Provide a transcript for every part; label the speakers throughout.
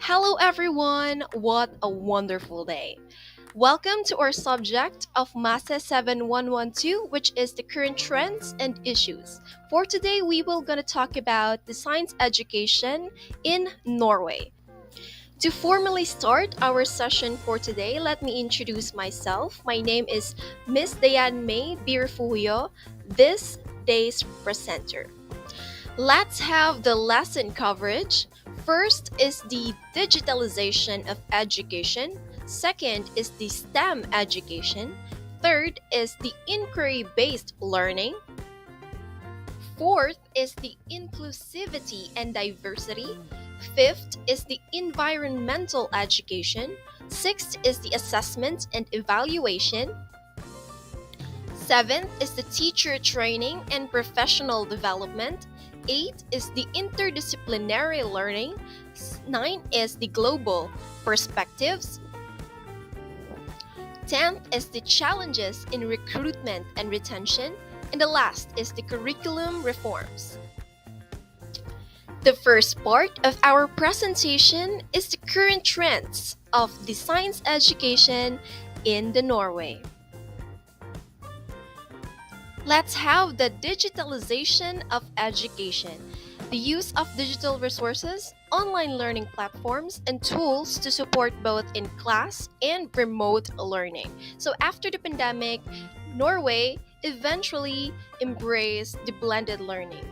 Speaker 1: Hello, everyone! What a wonderful day! Welcome to our subject of MASA 7112, which is the current trends and issues. For today, we will gonna talk about the science education in Norway. To formally start our session for today, let me introduce myself. My name is Miss Dayan May Refugio, this day's presenter. Let's have the lesson coverage. First is the digitalization of education. Second is the STEM education. Third is the inquiry based learning. Fourth is the inclusivity and diversity. Fifth is the environmental education. Sixth is the assessment and evaluation. Seventh is the teacher training and professional development. Eight is the interdisciplinary learning. Nine is the global perspectives. 10th is the challenges in recruitment and retention. And the last is the curriculum reforms. The first part of our presentation is the current trends of the science education in the Norway. Let's have the digitalization of education. The use of digital resources, online learning platforms, and tools to support both in class and remote learning. So after the pandemic, Norway eventually embraced the blended learning.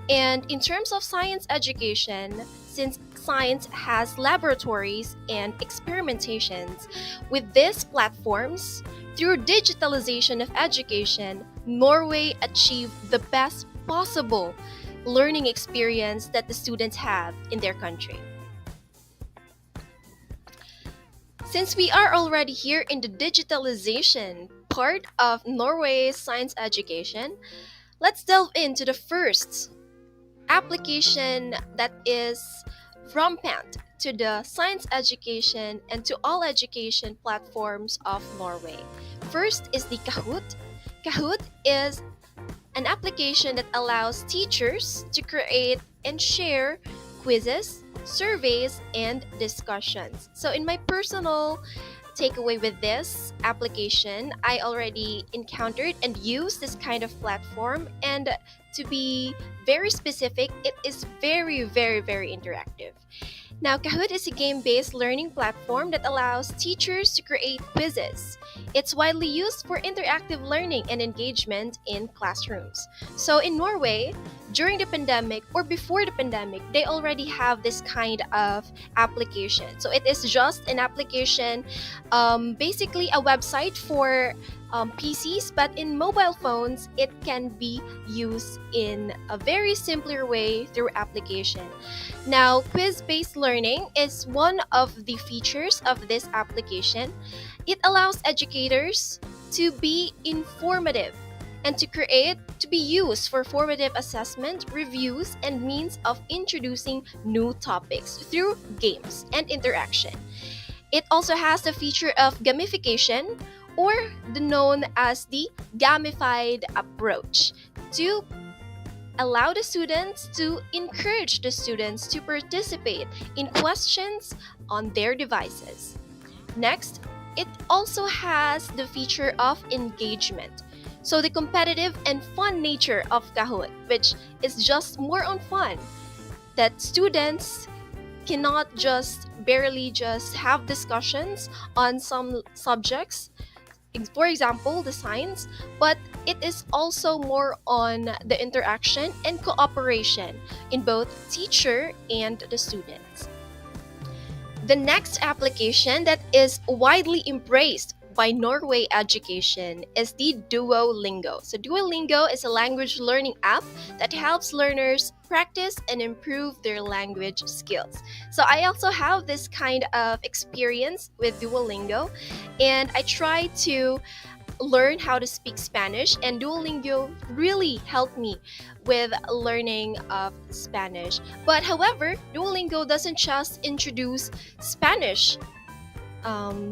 Speaker 1: And in terms of science education, since science has laboratories and experimentations, with these platforms, through digitalization of education, Norway achieved the best possible learning experience that the students have in their country. Since we are already here in the digitalization part of Norway's science education, let's delve into the first application that is rampant to the science education and to all education platforms of Norway. First is the Kahoot. Kahoot is an application that allows teachers to create and share quizzes, surveys, and discussions. So, in my personal takeaway with this application, I already encountered and used this kind of platform. And to be very specific, it is very interactive. Now, Kahoot is a game based learning platform that allows teachers to create quizzes. It's widely used for interactive learning and engagement in classrooms. So, in Norway, during the pandemic or before the pandemic, they already have this kind of application. So, it is just an application, basically a website for PCs, but in mobile phones, it can be used in a very simpler way through application. Now, quiz-based learning is one of the features of this application. It allows educators to be informative and to be used for formative assessment, reviews, and means of introducing new topics through games and interaction. It also has the feature of gamification, or the known as the gamified approach, to allow the students to encourage the students to participate in questions on their devices. Next, it also has the feature of engagement. So the competitive and fun nature of Kahoot, which is just more on fun, that students cannot just barely just have discussions on some subjects, for example, the science, but it is also more on the interaction and cooperation in both teacher and the students. The next application that is widely embraced by Norway education is the Duolingo. So Duolingo is a language learning app that helps learners practice and improve their language skills. So I also have this kind of experience with Duolingo, and I try to learn how to speak Spanish, and Duolingo really helped me with learning of Spanish. But however, Duolingo doesn't just introduce Spanish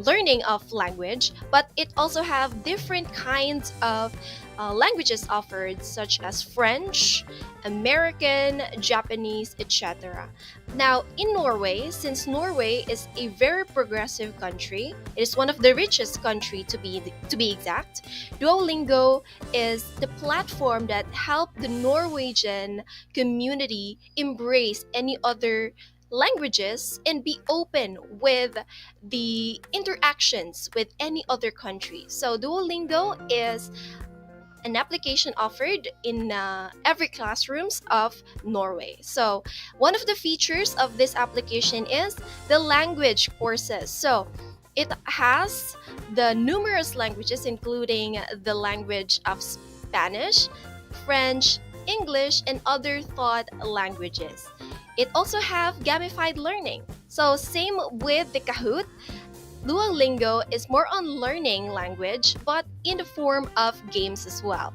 Speaker 1: learning of language, but it also have different kinds of languages offered, such as French, American, Japanese, etc. Now, in Norway, since Norway is a very progressive country, it is one of the richest country to be exact. Duolingo is the platform that helped the Norwegian community embrace any other languages and be open with the interactions with any other country. So Duolingo is an application offered in every classrooms of Norway. So one of the features of this application is the language courses. So it has the numerous languages, including the language of Spanish, French, English, and other thought languages. It also have gamified learning. So same with the Kahoot, Duolingo is more on learning language, but in the form of games as well.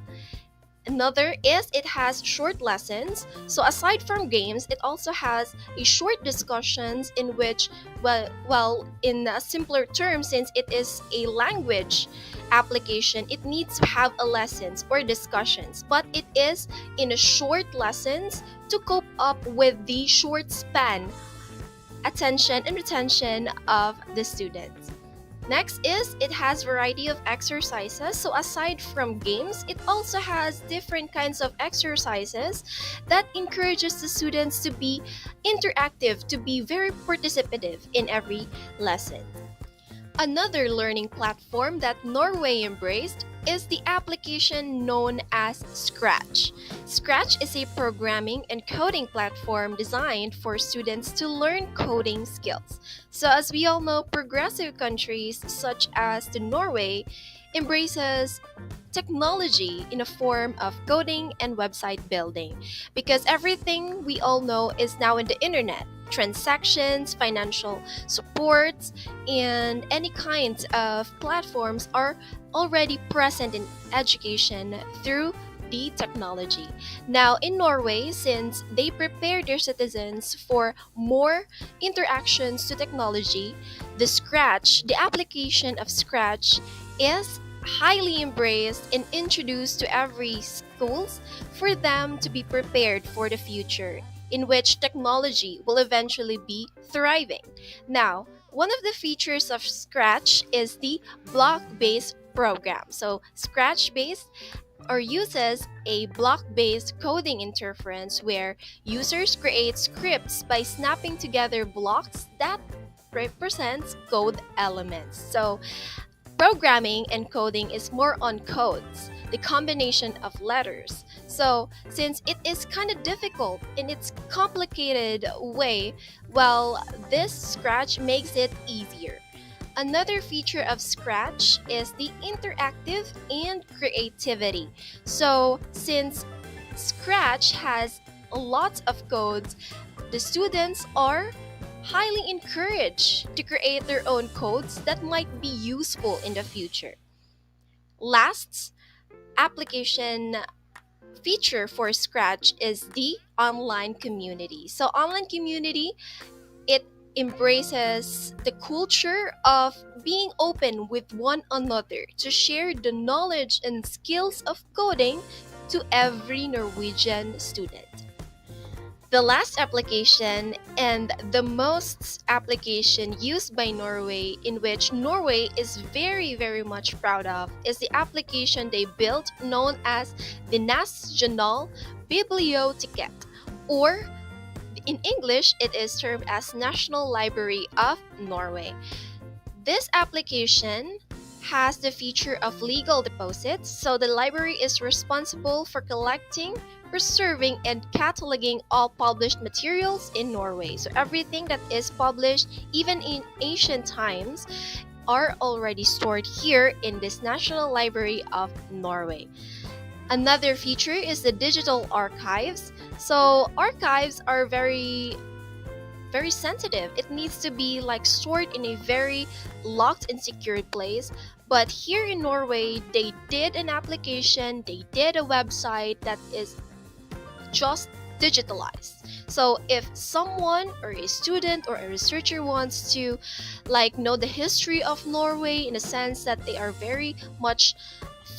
Speaker 1: Another is it has short lessons. So aside from games, it also has a short discussions in which, in a simpler term, since it is a language application, it needs to have a lessons or discussions, but it is in a short lessons to cope up with the short span attention and retention of the students. Next is it has variety of exercises. So aside from games, it also has different kinds of exercises that encourages the students to be interactive, to be very participative in every lesson. Another learning platform that Norway embraced is the application known as Scratch. Scratch is a programming and coding platform designed for students to learn coding skills. So as we all know, progressive countries such as the Norway embraces technology in a form of coding and website building because everything we all know is now in the internet. Transactions, financial supports, and any kinds of platforms are already present in education through the technology. Now, in Norway, since they prepare their citizens for more interactions to technology, the application of Scratch is highly embraced and introduced to every schools for them to be prepared for the future in which technology will eventually be thriving. Now, one of the features of Scratch is the block-based program. So, Scratch-based or uses a block-based coding interference where users create scripts by snapping together blocks that represents code elements. So, programming and coding is more on codes, the combination of letters. So, since it is kind of difficult in its complicated way, this Scratch makes it easier. Another feature of Scratch is the interactive and creativity. So, since Scratch has lots of codes, the students are highly encouraged to create their own codes that might be useful in the future. Last application feature for Scratch is the online community. So online community, it embraces the culture of being open with one another to share the knowledge and skills of coding to every Norwegian student. The last application and the most application used by Norway, in which Norway is very, very much proud of, is the application they built known as the National Bibliotek, or in English, it is termed as National Library of Norway. This application has the feature of legal deposits, so the library is responsible for collecting, preserving, and cataloging all published materials in Norway. So everything that is published, even in ancient times, are already stored here in this National Library of Norway. Another feature is the digital archives. So archives are very sensitive. It needs to be stored in a very locked and secured place. But here in Norway, they did an application, they did a website that is just digitalized. So if someone or a student or a researcher wants to know the history of Norway in a sense that they are very much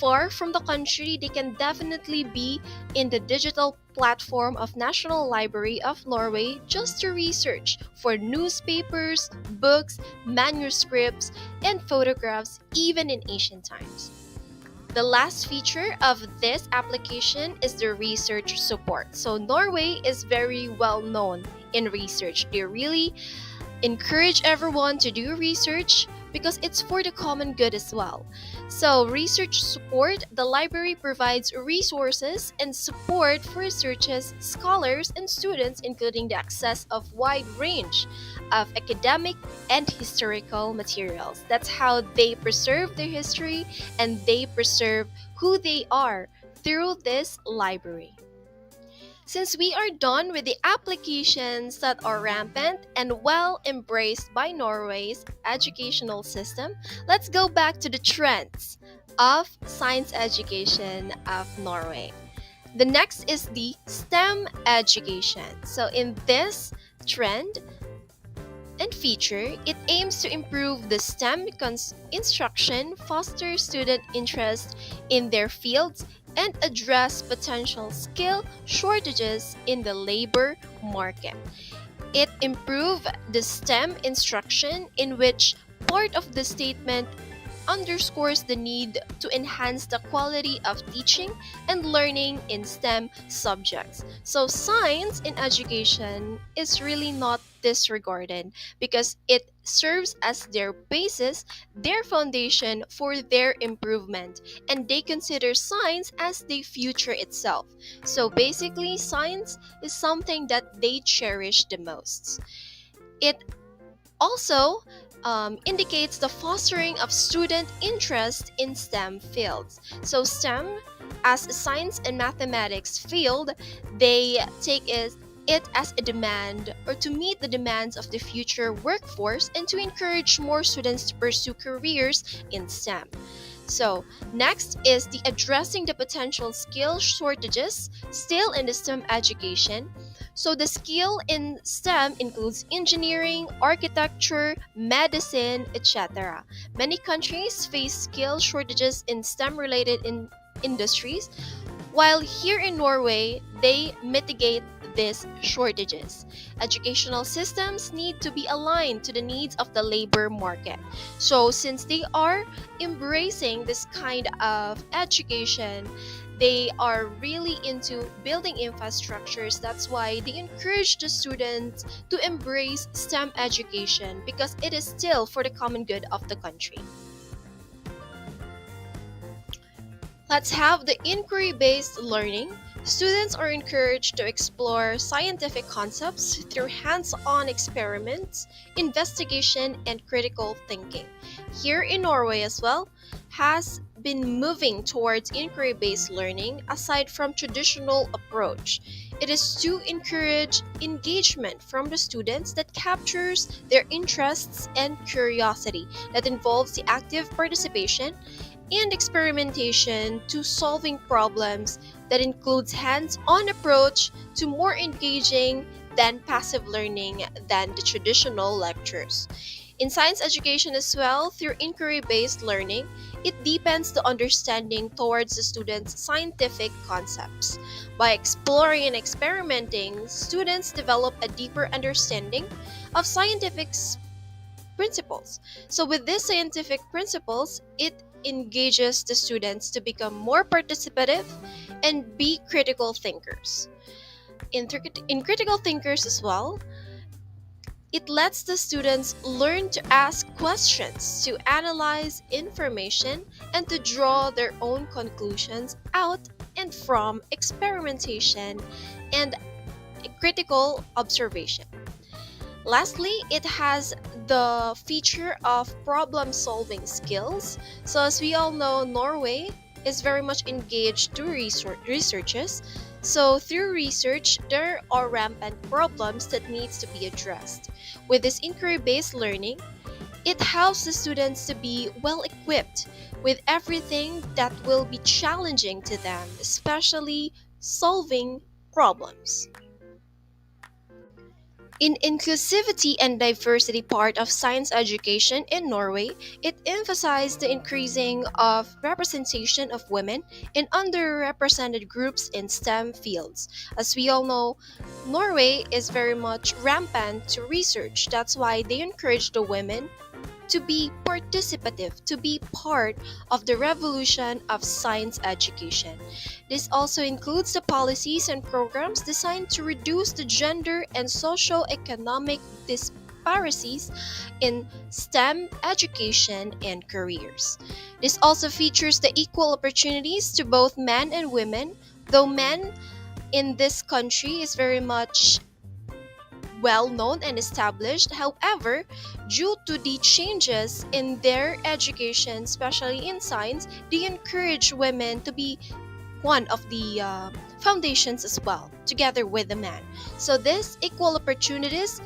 Speaker 1: far from the country, they can definitely be in the digital platform of National Library of Norway just to research for newspapers, books, manuscripts, and photographs even in ancient times. The last feature of this application is the research support. So Norway is very well known in research. They really encourage everyone to do research because it's for the common good as well. So, research support, the library provides resources and support for researchers, scholars, and students, including the access of wide range of academic and historical materials. That's how they preserve their history and they preserve who they are through this library. Since we are done with the applications that are rampant and well embraced by Norway's educational system, let's go back to the trends of science education of Norway. The next is the STEM education. So, in this trend, and feature, it aims to improve the STEM instruction, foster student interest in their fields, and address potential skill shortages in the labor market. It improved the STEM instruction, in which part of the statement underscores the need to enhance the quality of teaching and learning in STEM subjects. So, science in education is really not disregarded because it serves as their basis, their foundation for their improvement, and they consider science as the future itself. So, basically, science is something that they cherish the most. It also indicates the fostering of student interest in STEM fields. So, STEM, as a science and mathematics field, they take it as a demand or to meet the demands of the future workforce and to encourage more students to pursue careers in STEM. So, next is the addressing the potential skill shortages still in the STEM education. So, the skill in STEM includes engineering, architecture, medicine, etc. Many countries face skill shortages in STEM related industries, while here in Norway, they mitigate these shortages. Educational systems need to be aligned to the needs of the labor market. So, since they are embracing this kind of education, they are really into building infrastructures. That's why they encourage the students to embrace STEM education because it is still for the common good of the country. Let's have the inquiry based learning. Students are encouraged to explore scientific concepts through hands on experiments, investigation, and critical thinking. Here in Norway as well, has been moving towards inquiry based learning aside from traditional approach. It is to encourage engagement from the students that captures their interests and curiosity, that involves the active participation and experimentation to solving problems, that includes hands-on approach to more engaging than passive learning than the traditional lectures. In science education as well, through inquiry-based learning, it deepens the understanding towards the students' scientific concepts. By exploring and experimenting, students develop a deeper understanding of scientific principles. So, with these scientific principles, it engages the students to become more participative and be critical thinkers. In critical thinkers as well, it lets the students learn to ask questions, to analyze information, and to draw their own conclusions out and from experimentation and critical observation. Lastly, it has the feature of problem solving skills. So, as we all know, Norway is very much engaged to researches. So, through research, there are rampant problems that needs to be addressed. With this inquiry-based learning, it helps the students to be well equipped with everything that will be challenging to them, especially solving problems. In inclusivity and diversity part of science education in Norway, it emphasized the increasing of representation of women and underrepresented groups in STEM fields. As we all know, Norway is very much rampant to research. That's why they encourage the women to be participative, to be part of the revolution of science education. This also includes the policies and programs designed to reduce the gender and socio-economic disparities in STEM education and careers. This also features the equal opportunities to both men and women, though men in this country is very much well known and established. However, due to the changes in their education, especially in science, they encourage women to be one of the foundations as well, together with the man. So, this equal opportunities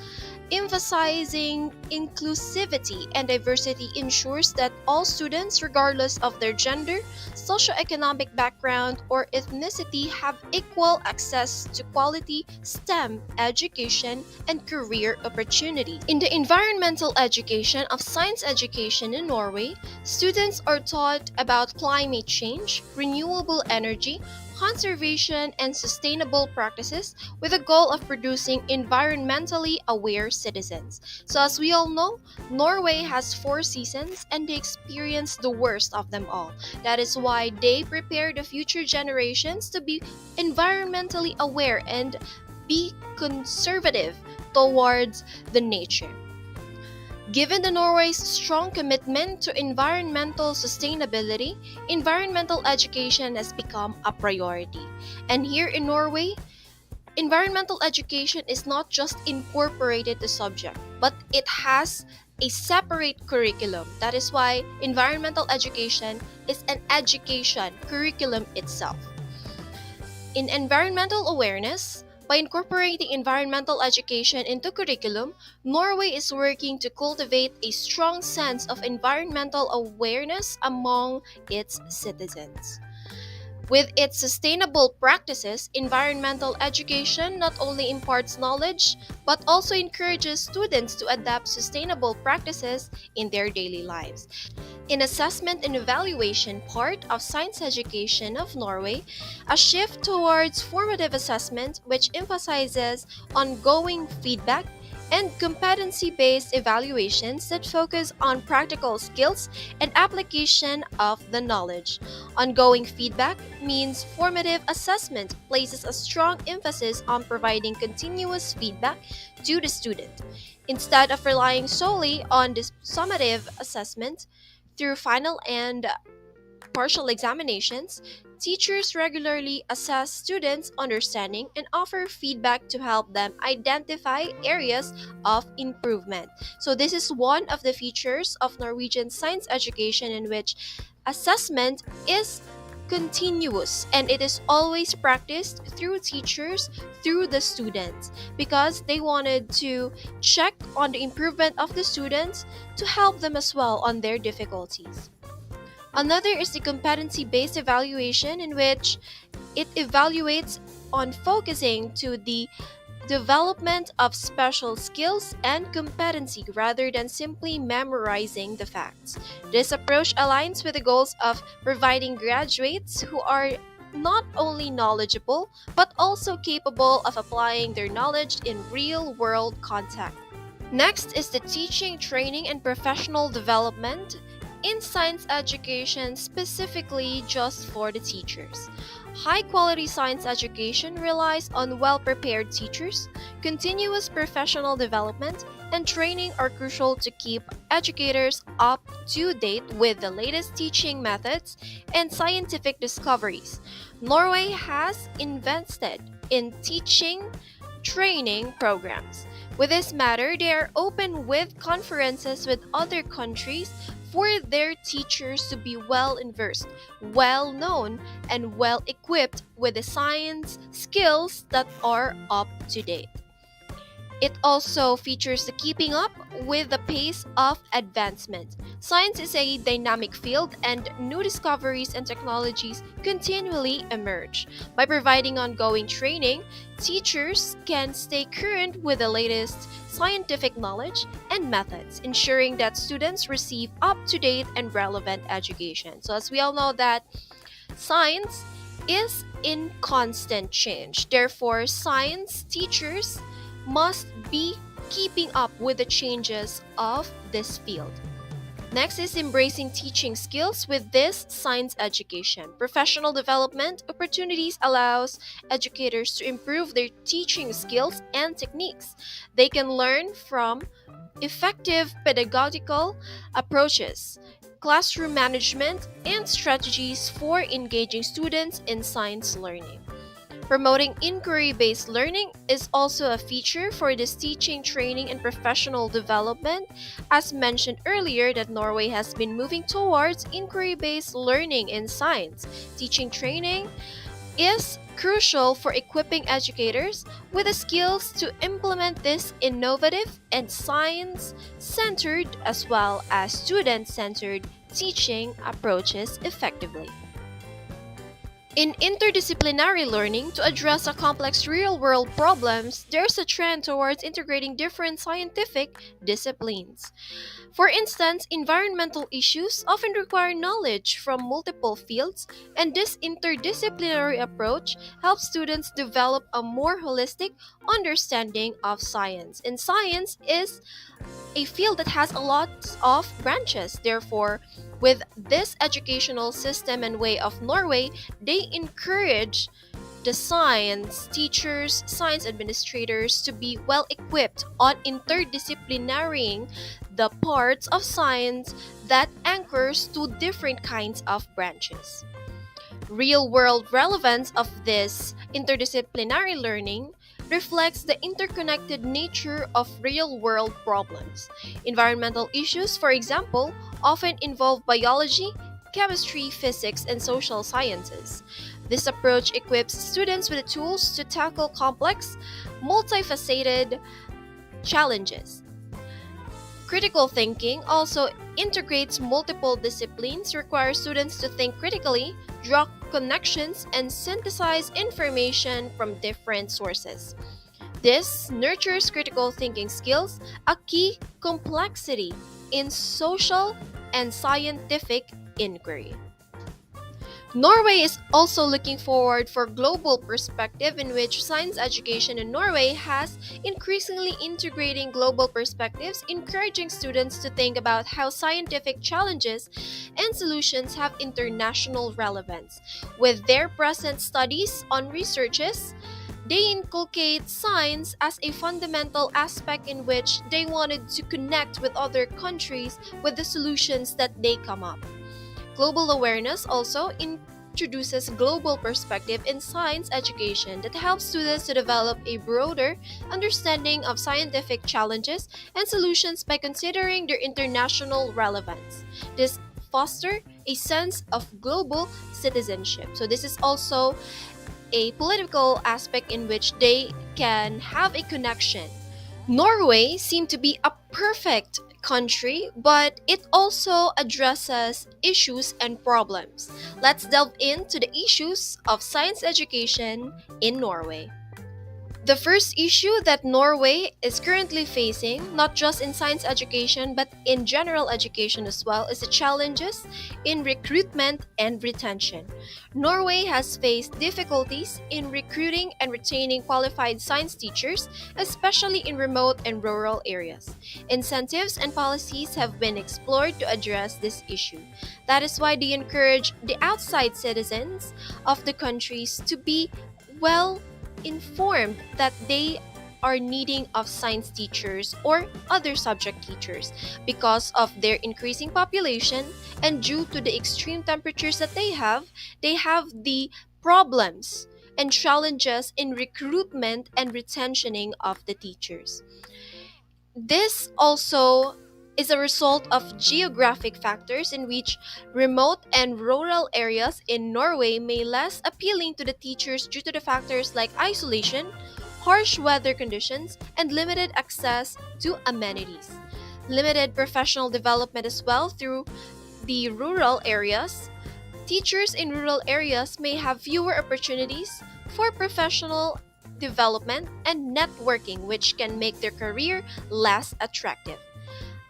Speaker 1: emphasizing inclusivity and diversity ensures that all students, regardless of their gender, socioeconomic background, or ethnicity, have equal access to quality STEM education and career opportunities. In the environmental education of science education in Norway, students are taught about climate change, renewable energy, conservation, and sustainable practices with the goal of producing environmentally aware citizens. So, as we all know, Norway has 4 seasons and they experience the worst of them all. That is why they prepare the future generations to be environmentally aware and be conservative towards the nature. Given the Norway's strong commitment to environmental sustainability, environmental education has become a priority. And here in Norway, environmental education is not just incorporated the subject, but it has a separate curriculum. That is why environmental education is an education curriculum itself. In environmental awareness, by incorporating environmental education into curriculum, Norway is working to cultivate a strong sense of environmental awareness among its citizens. With its sustainable practices, environmental education not only imparts knowledge but also encourages students to adapt sustainable practices in their daily lives. In assessment and evaluation part of science education of Norway, a shift towards formative assessment which emphasizes ongoing feedback and competency-based evaluations that focus on practical skills and application of the knowledge. Ongoing feedback means formative assessment places a strong emphasis on providing continuous feedback to the student. Instead of relying solely on this summative assessment, through final and partial examinations, teachers regularly assess students' understanding and offer feedback to help them identify areas of improvement. So, this is one of the features of Norwegian science education in which assessment is continuous and it is always practiced through teachers, through the students, because they wanted to check on the improvement of the students to help them as well on their difficulties. Another is the competency based evaluation, in which it evaluates on focusing to the development of special skills and competency rather than simply memorizing the facts. This approach aligns with the goals of providing graduates who are not only knowledgeable but also capable of applying their knowledge in real world context. Next is the teaching, training, and professional development in science education, specifically just for the teachers. High quality science education relies on well prepared teachers. Continuous professional development and training are crucial to keep educators up to date with the latest teaching methods and scientific discoveries. Norway has invested in teaching training programs. With this matter, they are open with conferences with other countries for their teachers to be well versed, well known, and well equipped with the science skills that are up to date. It also features the keeping up with the pace of advancement. Science is a dynamic field, and new discoveries and technologies continually emerge. By providing ongoing training, teachers can stay current with the latest scientific knowledge and methods, ensuring that students receive up-to-date and relevant education. So as we all know that science is in constant change. Therefore, science teachers must be keeping up with the changes of this field. Next is embracing teaching skills with this science education. Professional development opportunities allows educators to improve their teaching skills and techniques. They can learn from effective pedagogical approaches, classroom management, and strategies for engaging students in science learning. Promoting inquiry based learning is also a feature for this teaching, training, and professional development. As mentioned earlier, that Norway has been moving towards inquiry based learning in science. Teaching training is crucial for equipping educators with the skills to implement this innovative and science centered as well as student centered teaching approaches effectively. In interdisciplinary learning, to address a complex real world problems, there's a trend towards integrating different scientific disciplines. For instance, environmental issues often require knowledge from multiple fields, and this interdisciplinary approach helps students develop a more holistic understanding of science. And science is a field that has a lot of branches. Therefore, with this educational system and way of Norway, they encourage the science teachers, science administrators to be well equipped on interdisciplinarying the parts of science that anchors to different kinds of branches. Real world relevance of this interdisciplinary learning reflects the interconnected nature of real world problems. Environmental issues, for example, often involve biology, chemistry, physics, and social sciences. This approach equips students with the tools to tackle complex, multifaceted challenges. Critical thinking also integrates multiple disciplines, requires students to think critically, draw connections, and synthesize information from different sources. This nurtures critical thinking skills, a key complexity in social and scientific inquiry. Norway is also looking forward for global perspective in which science education in Norway has increasingly integrating global perspectives, encouraging students to think about how scientific challenges and solutions have international relevance. With their present studies on researches, they inculcate science as a fundamental aspect in which they wanted to connect with other countries with the solutions that they come up. Global awareness also introduces global perspective in science education that helps students to develop a broader understanding of scientific challenges and solutions by considering their international relevance. This fosters a sense of global citizenship. So this is also a political aspect in which they can have a connection. Norway seemed to be a perfect country, but it also addresses issues and problems. Let's delve into the issues of science education in Norway. The first issue that Norway is currently facing, not just in science education but in general education as well, is the challenges in recruitment and retention. Norway has faced difficulties in recruiting and retaining qualified science teachers, especially in remote and rural areas. Incentives and policies have been explored to address this issue. That is why they encourage the outside citizens of the countries to be well informed that they are needing of science teachers or other subject teachers because of their increasing population and due to the extreme temperatures that they have the problems and challenges in recruitment and retentioning of the teachers. This also is a result of geographic factors in which remote and rural areas in Norway may less appealing to the teachers due to the factors like isolation, harsh weather conditions, and limited access to amenities. Limited professional development as well through the rural areas. Teachers in rural areas may have fewer opportunities for professional development and networking, which can make their career less attractive.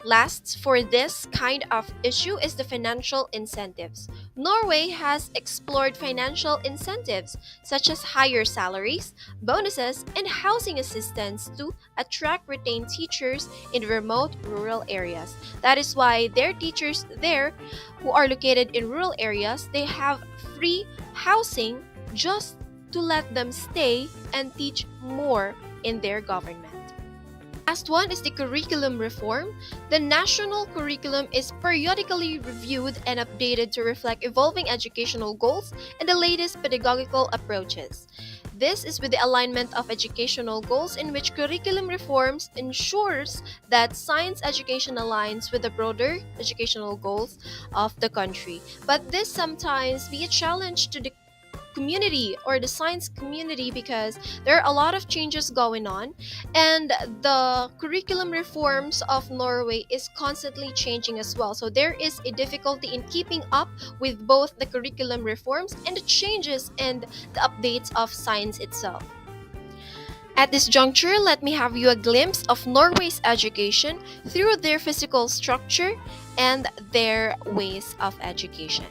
Speaker 1: Last, for this kind of issue is the financial incentives. Norway has explored financial incentives such as higher salaries, bonuses, and housing assistance to attract retained teachers in remote rural areas. That is why their teachers there who are located in rural areas, they have free housing just to let them stay and teach more in their government. Last one is the curriculum reform. The national curriculum is periodically reviewed and updated to reflect evolving educational goals and the latest pedagogical approaches. This is with the alignment of educational goals in which curriculum reforms ensures that science education aligns with the broader educational goals of the country. But this sometimes be a challenge to the community or the science community because there are a lot of changes going on and the curriculum reforms of Norway is constantly changing as well. So there is a difficulty in keeping up with both the curriculum reforms and the changes and the updates of science itself. At this juncture, let me have you a glimpse of Norway's education through their physical structure and their ways of education.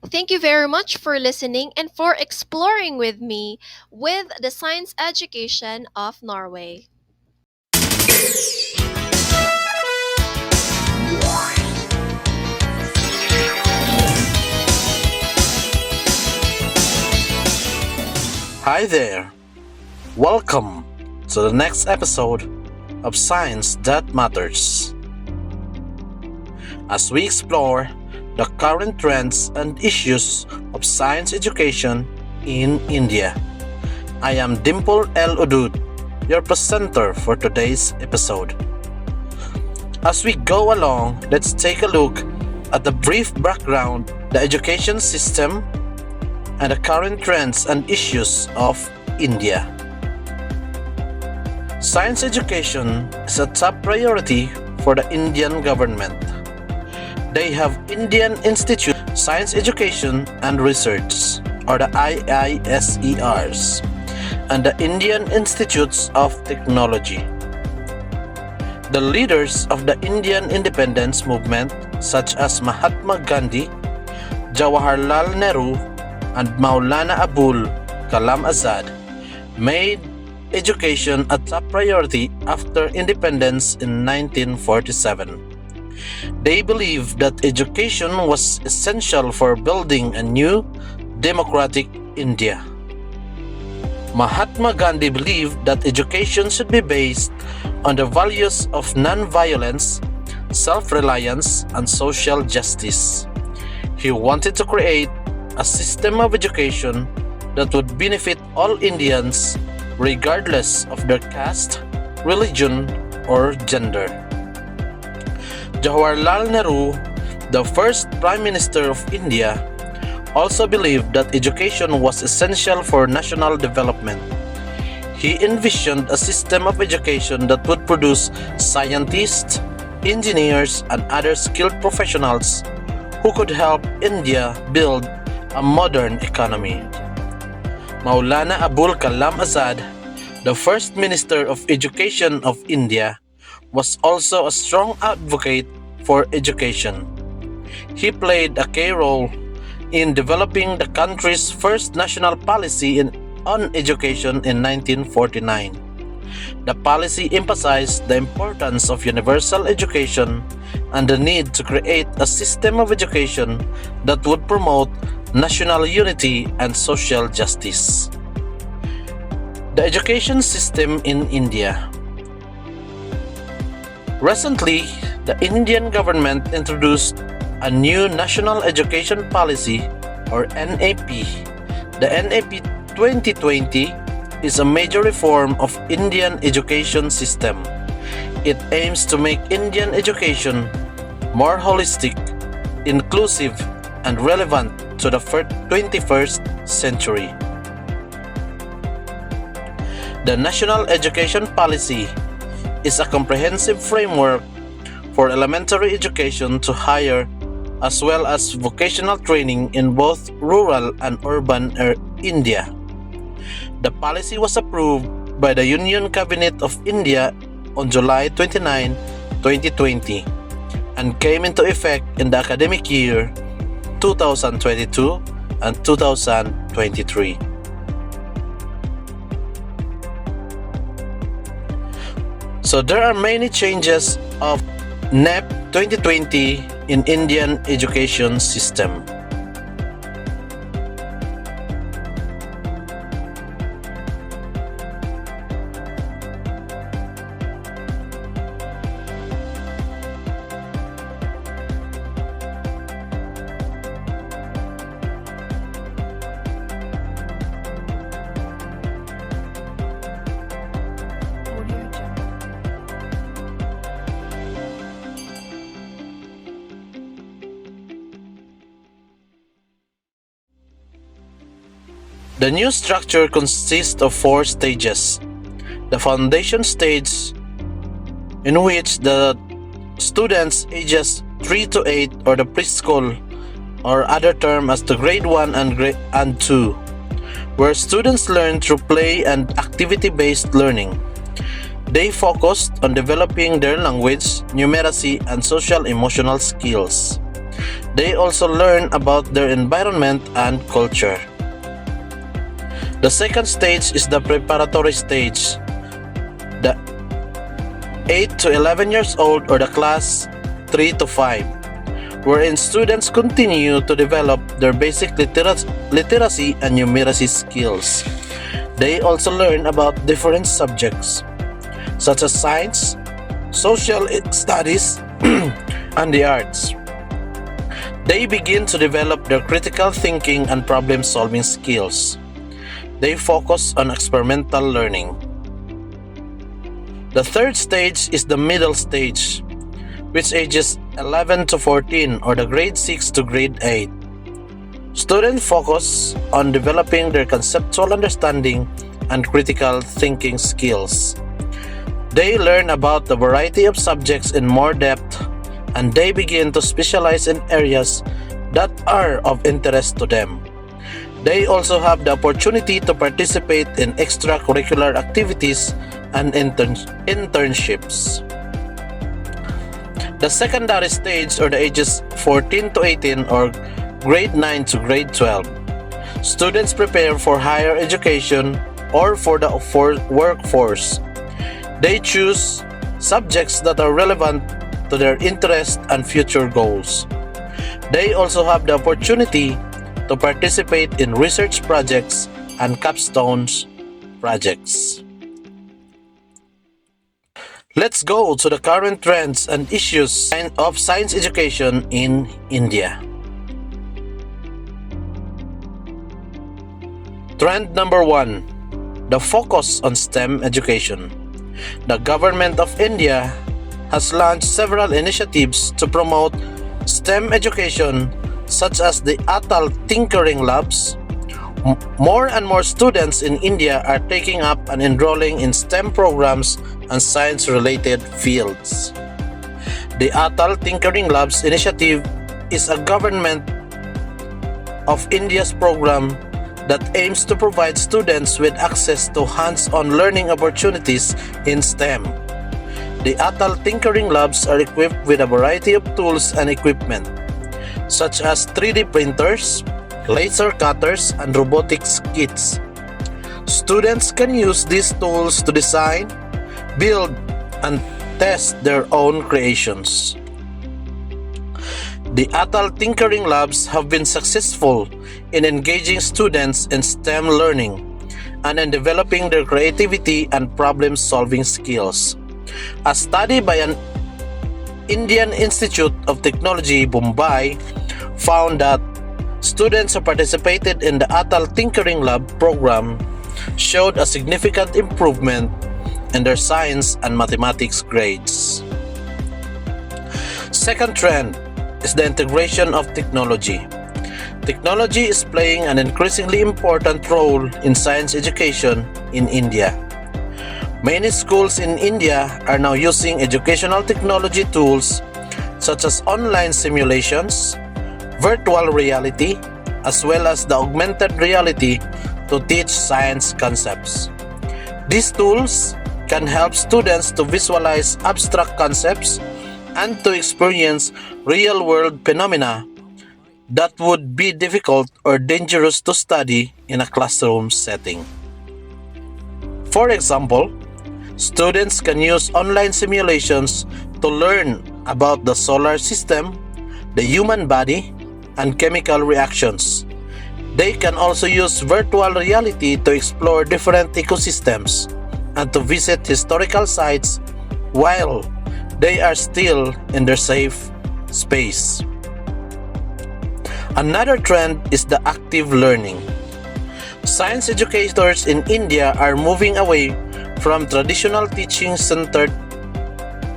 Speaker 1: Thank you very much for listening and for exploring with me with the science education of Norway.
Speaker 2: Hi there! Welcome to the next episode of Science That Matters. As we explore the current trends and issues of science education in India, I am Dimple L. Udud, your presenter for today's episode. As we go along, let's take a look at the brief background, the education system, and the current trends and issues of India. Science education is a top priority for the Indian government. They have Indian Institute of Science Education and Research, or the IISERs, and the Indian Institutes of Technology. The leaders of the Indian independence movement, such as Mahatma Gandhi, Jawaharlal Nehru, and Maulana Abul Kalam Azad, made education a top priority after independence in 1947. They believed that education was essential for building a new democratic India. Mahatma Gandhi believed that education should be based on the values of non-violence, self-reliance, and social justice. He wanted to create a system of education that would benefit all Indians regardless of their caste, religion, or gender. Jawaharlal Nehru, the first Prime Minister of India, also believed that education was essential for national development. He envisioned a system of education that would produce scientists, engineers, and other skilled professionals who could help India build a modern economy. Maulana Abul Kalam Azad, the first Minister of Education of India, was also a strong advocate for education. He played a key role in developing the country's first national policy on education in 1949. The policy emphasized the importance of universal education and the need to create a system of education that would promote national unity and social justice. The education system in India. Recently, the Indian government introduced a new National Education Policy, or NAP. The NAP 2020 is a major reform of Indian education system. It aims to make Indian education more holistic, inclusive, and relevant to the 21st century. The National Education Policy is a comprehensive framework for elementary education to higher as well as vocational training in both rural and urban India. The policy was approved by the Union Cabinet of India on July 29, 2020 and came into effect in the academic year 2022 and 2023. So there are many changes of NEP 2020 in Indian education system. The new structure consists of 4 stages. The foundation stage, in which the students ages 3 to 8, or the preschool, or other term as the grade 1 and 2, where students learn through play and activity-based learning. They focused on developing their language, numeracy, and social emotional skills. They also learn about their environment and culture. The second stage is the preparatory stage, the 8 to 11 years old or the class 3 to 5, wherein students continue to develop their basic literacy and numeracy skills. They also learn about different subjects such as science, social studies, and the arts. They begin to develop their critical thinking and problem-solving skills. They focus on experimental learning. The third stage is the middle stage, which ages 11 to 14 or the grade 6 to grade 8. Students focus on developing their conceptual understanding and critical thinking skills. They learn about the variety of subjects in more depth, and they begin to specialize in areas that are of interest to them. They also have the opportunity to participate in extracurricular activities and internships. The secondary stage or the ages 14 to 18 or grade 9 to grade 12. Students prepare for higher education or for the workforce. They choose subjects that are relevant to their interests and future goals. They also have the opportunity to participate in research projects and capstone projects. Let's go to the current trends and issues of science education in India. Trend number 1. The focus on STEM education. The government of India has launched several initiatives to promote STEM education, such as the Atal Tinkering Labs. More and more students in India are taking up and enrolling in STEM programs and science-related fields. The Atal Tinkering Labs initiative is a government of India's program that aims to provide students with access to hands-on learning opportunities in STEM. The Atal Tinkering Labs are equipped with a variety of tools and equipment, such as 3D printers, laser cutters, and robotics kits. Students can use these tools to design, build, and test their own creations. The Atal Tinkering Labs have been successful in engaging students in STEM learning and in developing their creativity and problem-solving skills. A study by an Indian Institute of Technology, Mumbai, found that students who participated in the Atal Tinkering Lab program showed a significant improvement in their science and mathematics grades. Second trend is the integration of technology. Technology is playing an increasingly important role in science education in India. Many schools in India are now using educational technology tools such as online simulations, virtual reality, as well as the augmented reality to teach science concepts. These tools can help students to visualize abstract concepts and to experience real-world phenomena that would be difficult or dangerous to study in a classroom setting. For example, students can use online simulations to learn about the solar system, the human body, and chemical reactions. They can also use virtual reality to explore different ecosystems and to visit historical sites while they are still in their safe space. Another trend is the active learning. Science educators in India are moving away from traditional teaching-centered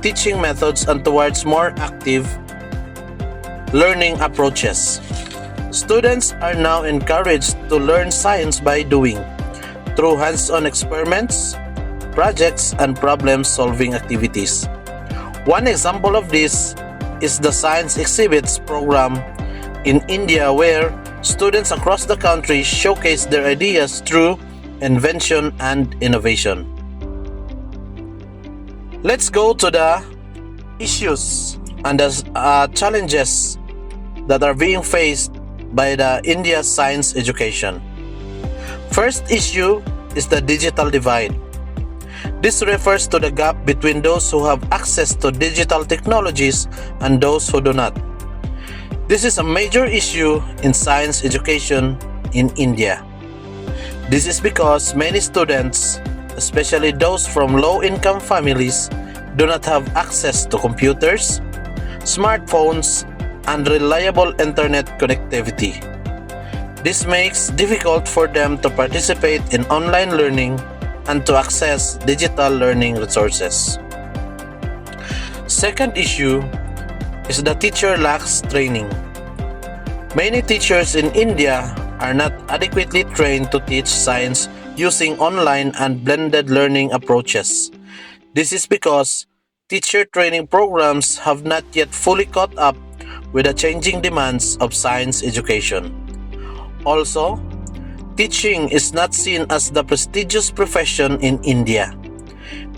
Speaker 2: teaching methods and towards more active learning approaches. Students are now encouraged to learn science by doing, through hands-on experiments, projects, and problem-solving activities. One example of this is the Science Exhibits program in India, where students across the country showcase their ideas through invention and innovation. Let's go to the issues and the challenges that are being faced by the India's science education. First issue is the digital divide. This refers to the gap between those who have access to digital technologies and those who do not. This is a major issue in science education in India. This is because many students, especially those from low-income families, do not have access to computers, smartphones, and reliable internet connectivity. This makes it difficult for them to participate in online learning and to access digital learning resources. Second issue is the teacher lacks training. Many teachers in India are not adequately trained to teach science using online and blended learning approaches. This is because teacher training programs have not yet fully caught up with the changing demands of science education. Also, teaching is not seen as the prestigious profession in India.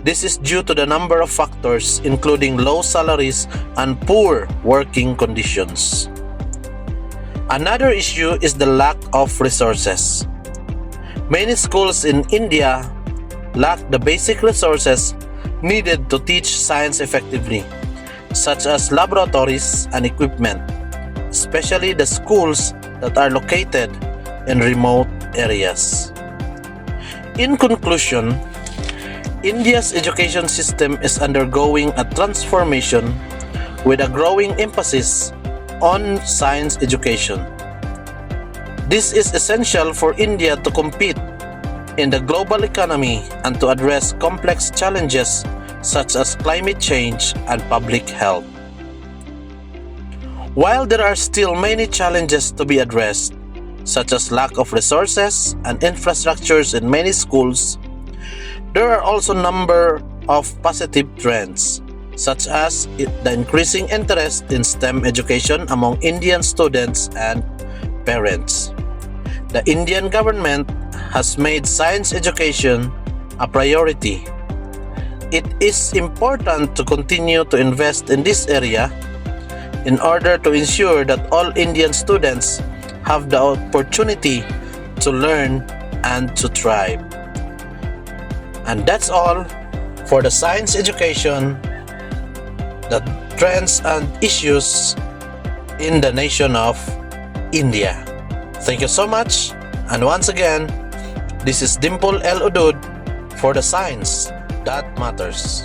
Speaker 2: This is due to the number of factors including low salaries and poor working conditions. Another issue is the lack of resources. Many schools in India lack the basic resources needed to teach science effectively, such as laboratories and equipment, especially the schools that are located in remote areas. In conclusion, India's education system is undergoing a transformation with a growing emphasis on science education. This is essential for India to compete in the global economy and to address complex challenges such as climate change and public health. While there are still many challenges to be addressed, such as lack of resources and infrastructures in many schools, there are also a number of positive trends, such as the increasing interest in STEM education among Indian students and parents. The Indian government has made science education a priority. It is important to continue to invest in this area in order to ensure that all Indian students have the opportunity to learn and to thrive. And that's all for the science education, the trends and issues in the nation of India. Thank you so much, and once again, this is Dimple L. Udud for the Science That Matters.